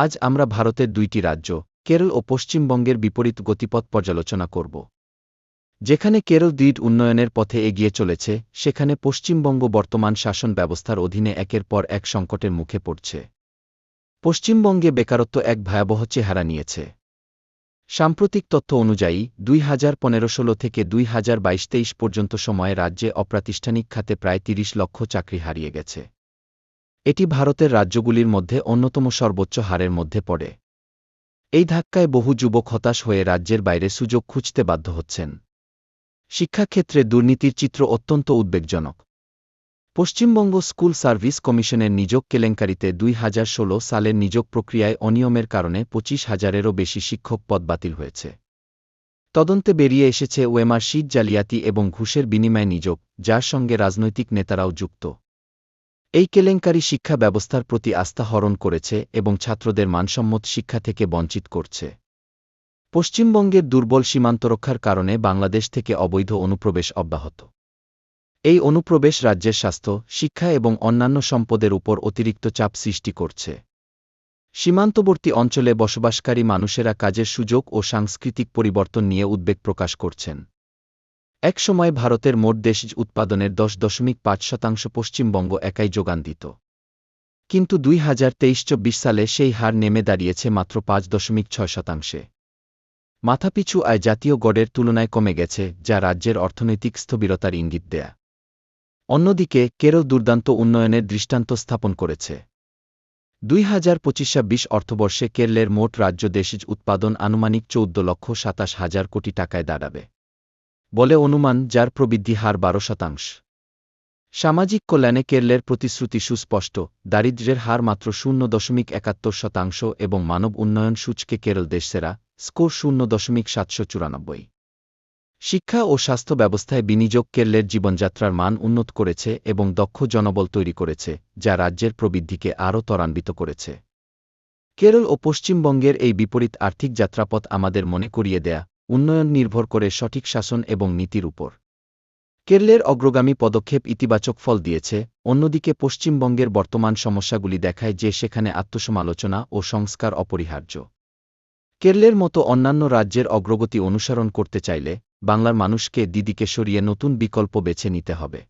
আজ আমরা ভারতের দুইটি রাজ্য, কেরল ও পশ্চিমবঙ্গের বিপরীত গতিপথ পর্যালোচনা করব। যেখানে কেরল দৃঢ় উন্নয়নের পথে এগিয়ে চলেছে, সেখানে পশ্চিমবঙ্গ বর্তমান শাসন ব্যবস্থার অধীনে একের পর এক সংকটের মুখে পড়ছে। পশ্চিমবঙ্গে বেকারত্ব এক ভয়াবহ চেহারা নিয়েছে। সাম্প্রতিক তথ্য অনুযায়ী 2015-16 থেকে 2022-23 পর্যন্ত সময়ে রাজ্যে অপ্রাতিষ্ঠানিক খাতে প্রায় 30 লক্ষ চাকরি হারিয়ে গেছে। এটি ভারতের রাজ্যগুলির মধ্যে অন্যতম সর্বোচ্চ হারের মধ্যে পড়ে। এই ধাক্কায় বহু যুবক হতাশ হয়ে রাজ্যের বাইরে সুযোগ খুঁজতে বাধ্য হচ্ছেন। শিক্ষাক্ষেত্রে দুর্নীতির চিত্র অত্যন্ত উদ্বেগজনক। পশ্চিমবঙ্গ স্কুল সার্ভিস কমিশনের নিয়োগ কেলেঙ্কারিতে 2016 সালের নিয়োগ প্রক্রিয়ায় অনিয়মের কারণে 25,000-এরও বেশি শিক্ষক পদ বাতিল হয়েছে। তদন্তে বেরিয়ে এসেছে ওএমআর শিট জালিয়াতি এবং ঘুষের বিনিময়ে নিয়োগ, যার সঙ্গে রাজনৈতিক নেতারাও যুক্ত। এই কেলেঙ্কারি শিক্ষা ব্যবস্থার প্রতি আস্থা হরণ করেছে এবং ছাত্রদের মানসম্মত শিক্ষা থেকে বঞ্চিত করছে। পশ্চিমবঙ্গের দুর্বল সীমান্তরক্ষার কারণে বাংলাদেশ থেকে অবৈধ অনুপ্রবেশ অব্যাহত। এই অনুপ্রবেশ রাজ্যের স্বাস্থ্য, শিক্ষা এবং অন্যান্য সম্পদের উপর অতিরিক্ত চাপ সৃষ্টি করছে। সীমান্তবর্তী অঞ্চলে বসবাসকারী মানুষেরা কাজের সুযোগ ও সাংস্কৃতিক পরিবর্তন নিয়ে উদ্বেগ প্রকাশ করছেন। এক সময় ভারতের মোট দেশজ উৎপাদনের 10.5% পশ্চিমবঙ্গ একাই যোগান দিত। কিন্তু 2023-24 সালে সেই হার নেমে দাঁড়িয়েছে মাত্র 5.6%। মাথাপিছু আয় জাতীয় গড়ের তুলনায় কমে গেছে, যা রাজ্যের অর্থনৈতিক স্থবিরতার ইঙ্গিত দেয়। অন্যদিকে কেরল দুর্দান্ত উন্নয়নের দৃষ্টান্ত স্থাপন করেছে। 2025-26 অর্থবর্ষে কেরলের মোট রাজ্য দেশজ উৎপাদন আনুমানিক 14,27,000 কোটি টাকায় দাঁড়াবে বলে অনুমান, যার প্রবৃদ্ধি হার 12%। সামাজিক কল্যাণে কেরলের প্রতিশ্রুতি সুস্পষ্ট, দারিদ্র্যের হার মাত্র 0.71% এবং মানব উন্নয়ন সূচকে কেরল দেশসেরা, স্কোর 0.794। শিক্ষা ও স্বাস্থ্য ব্যবস্থায় বিনিয়োগ কেরলের জীবনযাত্রার মান উন্নত করেছে এবং দক্ষ জনবল তৈরি করেছে, যা রাজ্যের প্রবৃদ্ধিকে আরও ত্বরান্বিত করেছে। কেরল ও পশ্চিমবঙ্গের এই বিপরীত আর্থিক যাত্রাপথ আমাদের মনে করিয়ে দেয়া, উন্নয়ন নির্ভর করে সঠিক শাসন এবং নীতির উপর। কেরলের অগ্রগামী পদক্ষেপ ইতিবাচক ফল দিয়েছে, অন্যদিকে পশ্চিমবঙ্গের বর্তমান সমস্যাগুলি দেখায় যে সেখানে আত্মসমালোচনা ও সংস্কার অপরিহার্য। কেরলের মতো অন্যান্য রাজ্যের অগ্রগতি অনুসরণ করতে চাইলে বাংলার মানুষকে দিদিকে সরিয়ে নতুন বিকল্প বেছে নিতে হবে।